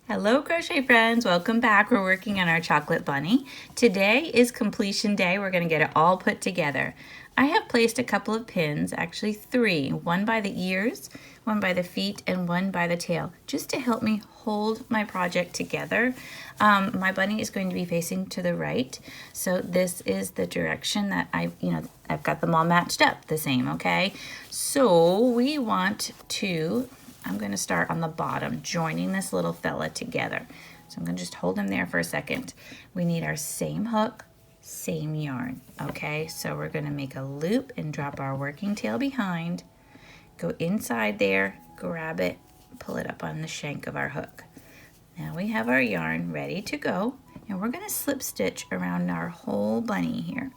Hello crochet friends, welcome back. We're working on our chocolate bunny. Today is completion day. We're going to get it all put together. I have placed a couple of pins, actually 3, one by the ears, one by the feet, and one by the tail, just to help me hold my project together. My bunny is going to be facing to the right, so this is the direction that I've got them all matched up the same, okay? So we want to, I'm going to start on the bottom, joining this little fella together. So I'm going to just hold him there for a second. We need our same hook, same yarn. Okay, so we're going to make a loop and drop our working tail behind, go inside there, grab it, pull it up on the shank of our hook. Now we have our yarn ready to go, and we're going to slip stitch around our whole bunny here.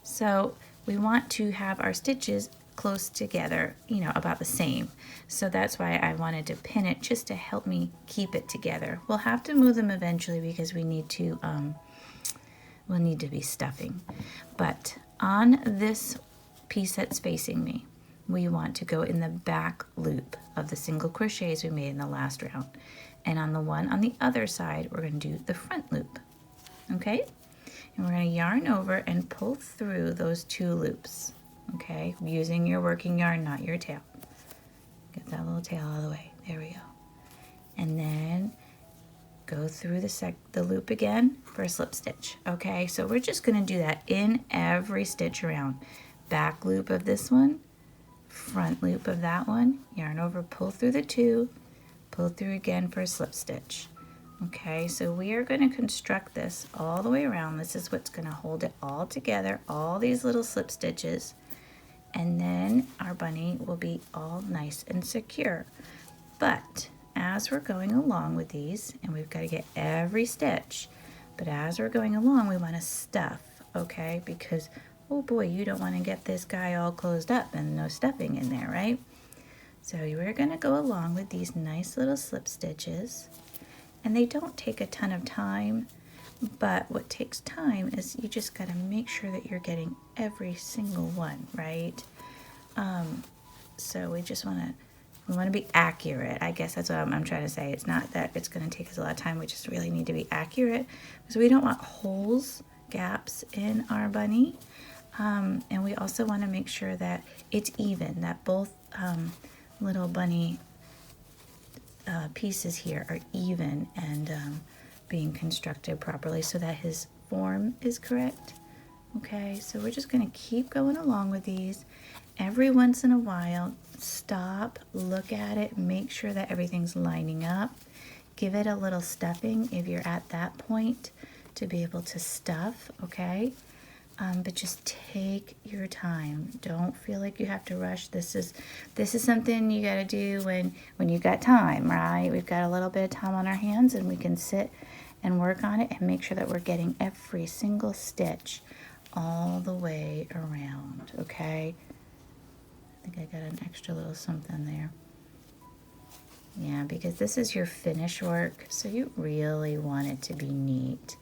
So we want to have our stitches close together, about the same. So that's why I wanted to pin it, just to help me keep it together. We'll have to move them eventually because we'll need to be stuffing. But on this piece that's facing me, we want to go in the back loop of the single crochets we made in the last round. And on the one on the other side, we're going to do the front loop. Okay? And we're going to yarn over and pull through those 2 loops. Okay, using your working yarn, not your tail. Get that little tail all the way. There we go. And then go through the loop again for a slip stitch. Okay, so we're just going to do that in every stitch around. Back loop of this one, front loop of that one, yarn over, pull through the 2, pull through again for a slip stitch. Okay, so we are going to construct this all the way around. This is what's going to hold it all together, all these little slip stitches. And then our bunny will be all nice and secure. But as we're going along with these, and we've got to get every stitch, but as we're going along, we want to stuff, okay? Because, oh boy, you don't want to get this guy all closed up and no stuffing in there, right? So we're going to go along with these nice little slip stitches, and they don't take a ton of time, but what takes time is you just got to make sure that you're getting every single one, right? So we just want to be accurate. I guess that's what I'm trying to say. It's not that it's going to take us a lot of time. We just really need to be accurate because we don't want holes, gaps in our bunny. And we also want to make sure that it's even, that both little bunny pieces here are even and being constructed properly so that his form is correct. Okay, so we're just going to keep going along with these. Every once in a while, stop, look at it, make sure that everything's lining up. Give it a little stuffing if you're at that point to be able to stuff, okay? But just take your time. Don't feel like you have to rush. This is something you got to do when you got time, right? We've got a little bit of time on our hands, and we can sit and work on it and make sure that we're getting every single stitch all the way around, okay? I think I got an extra little something there. Yeah, because this is your finish work, so you really want it to be neat.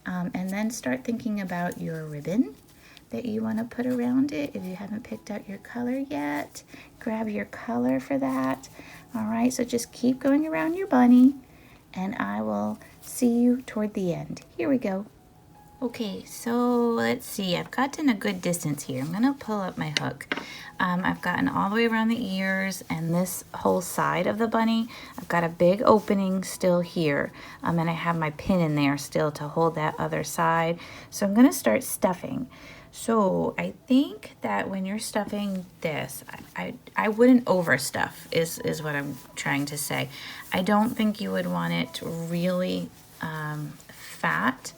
And then start thinking about your ribbon that you want to put around it. If you haven't picked out your color yet, grab your color for that. All right, so just keep going around your bunny, and I will see you toward the end. Here we go. Okay, so let's see. I've gotten a good distance here. I'm going to pull up my hook. I've gotten all the way around the ears and this whole side of the bunny. I've got a big opening still here, and I have my pin in there still to hold that other side. So I'm going to start stuffing. So I think that when you're stuffing this, I wouldn't overstuff is what I'm trying to say. I don't think you would want it really fat,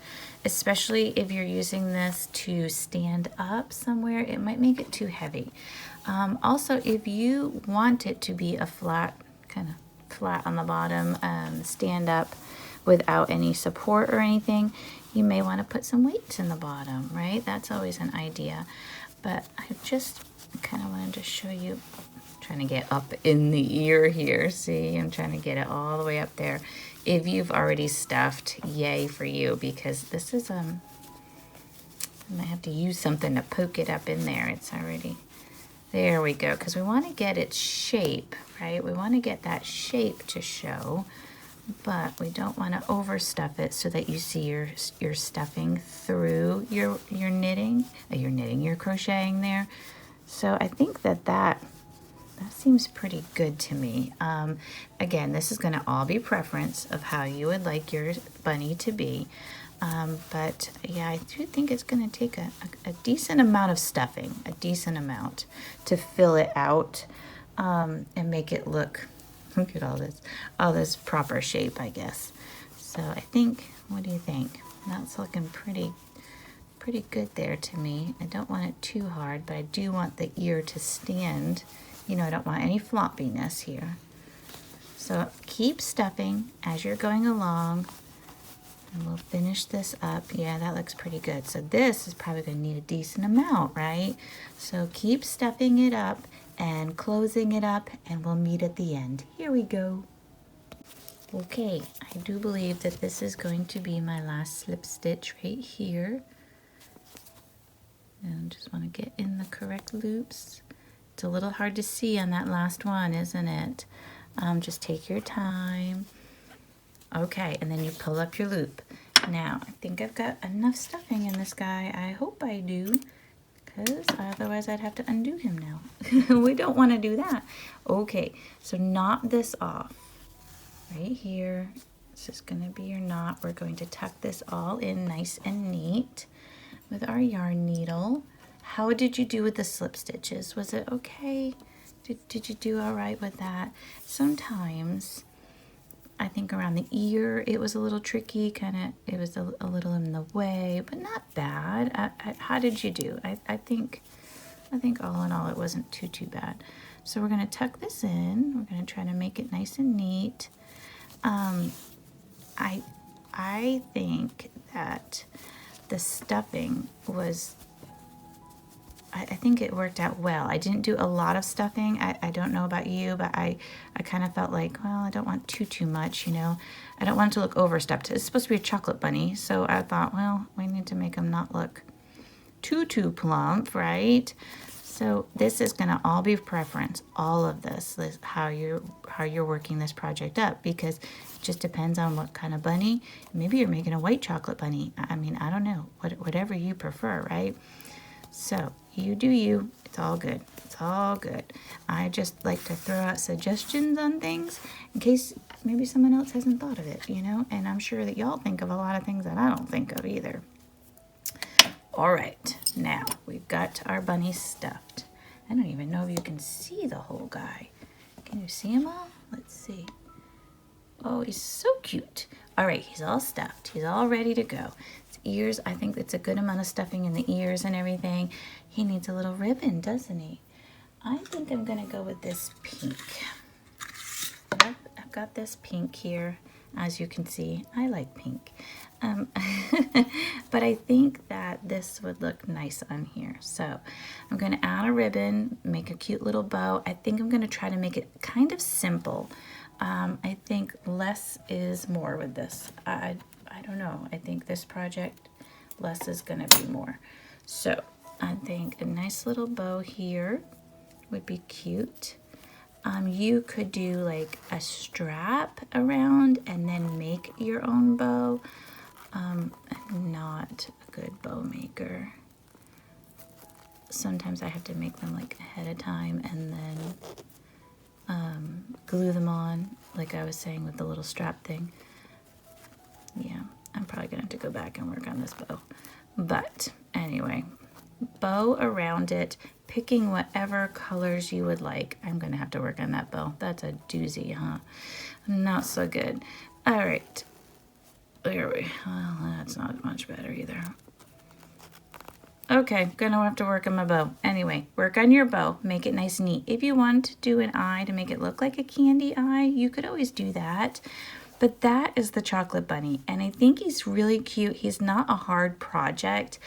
especially if you're using this to stand up somewhere. It might make it too heavy. Also, if you want it to be a flat, kind of flat on the bottom, stand up without any support or anything, you may want to put some weights in the bottom, right? That's always an idea. But I just kind of wanted to show you, trying to get up in the ear here. See, I'm trying to get it all the way up there. If you've already stuffed, yay for you, because this is, I might have to use something to poke it up in there. It's already, there we go, because we want to get its shape, right? We want to get that shape to show. but we don't want to overstuff it so that you see your stuffing through your your crocheting there. So I think that seems pretty good to me. Again, this is going to all be preference of how you would like your bunny to be. But yeah, I do think it's going to take a decent amount of stuffing, a decent amount to fill it out and make it look at all this proper shape, I guess. So I think, what do you think? That's looking pretty good there to me. I don't want it too hard, but I do want the ear to stand. You know, I don't want any floppiness here. So keep stuffing as you're going along, and we'll finish this up. Yeah, that looks pretty good. So this is probably going to need a decent amount, right? So keep stuffing it up and closing it up, and we'll meet at the end. Here we go. Okay, I do believe that this is going to be my last slip stitch right here. And just want to get in the correct loops. It's a little hard to see on that last one, isn't it? Just take your time. Okay, and then you pull up your loop. Now, I think I've got enough stuffing in this guy. I hope I do, because otherwise I'd have to undo him now. We don't want to do that. Okay, so knot this off right here. This is going to be your knot. We're going to tuck this all in nice and neat with our yarn needle. How did you do with the slip stitches? Was it okay? Did you do all right with that? Sometimes I think around the ear it was a little tricky, it was a little in the way, but not bad. How did you do? I think all in all it wasn't too bad. So we're going to tuck this in. We're going to try to make it nice and neat. I think that the stuffing was, I think it worked out well. I didn't do a lot of stuffing. I don't know about you, but I kind of felt like, well, I don't want too much, you know. I don't want it to look overstuffed. It's supposed to be a chocolate bunny, so I thought, well, we need to make him not look too plump, right? So this is going to all be preference. All of this how you're working this project up, because it just depends on what kind of bunny. Maybe you're making a white chocolate bunny. I mean, I don't know. Whatever you prefer, right? So you do you. It's all good. It's all good. I just like to throw out suggestions on things in case maybe someone else hasn't thought of it, you know? And I'm sure that y'all think of a lot of things that I don't think of either. All right, now we've got our bunny stuffed. I don't even know if you can see the whole guy. Can you see him all? Let's see. Oh, he's so cute. All right, he's all stuffed. He's all ready to go. His ears, I think it's a good amount of stuffing in the ears and everything. He needs a little ribbon, doesn't he? I think I'm gonna go with this pink. I've got this pink here. As you can see, I like pink. But I think that this would look nice on here. So I'm going to add a ribbon, make a cute little bow. I think I'm going to try to make it kind of simple. I think less is more with this. I don't know. I think this project, less is going to be more. So I think a nice little bow here would be cute. You could do like a strap around and then make your own bow. I'm not a good bow maker. Sometimes I have to make them like ahead of time and then glue them on, like I was saying with the little strap thing. Yeah, I'm probably gonna have to go back and work on this bow. But anyway, bow around it, picking whatever colors you would like. I'm gonna have to work on that bow. That's a doozy, huh? Not so good. All right. There we, well, that's not much better either. Okay, gonna have to work on my bow. Anyway, work on your bow, make it nice and neat. If you want to do an eye to make it look like a candy eye, you could always do that. But that is the chocolate bunny, and I think he's really cute. He's not a hard project.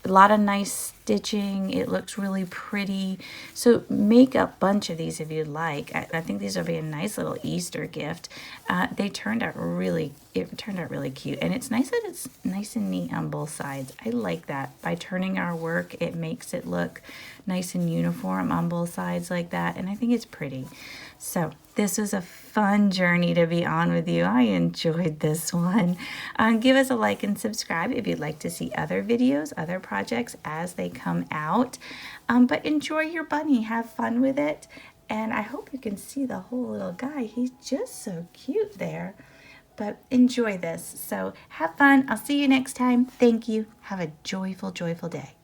A lot of nice stitching. It looks really pretty. So make a bunch of these if you'd like. I think these will be a nice little Easter gift. It turned out really cute. And it's nice that it's nice and neat on both sides. I like that. By turning our work, it makes it look nice and uniform on both sides like that. And I think it's pretty. So This was a fun journey to be on with you. I enjoyed this one. Give us a like and subscribe if you'd like to see other videos, other projects as they come out. But enjoy your bunny. Have fun with it. And I hope you can see the whole little guy. He's just so cute there. But enjoy this. So have fun. I'll see you next time. Thank you. Have a joyful, joyful day.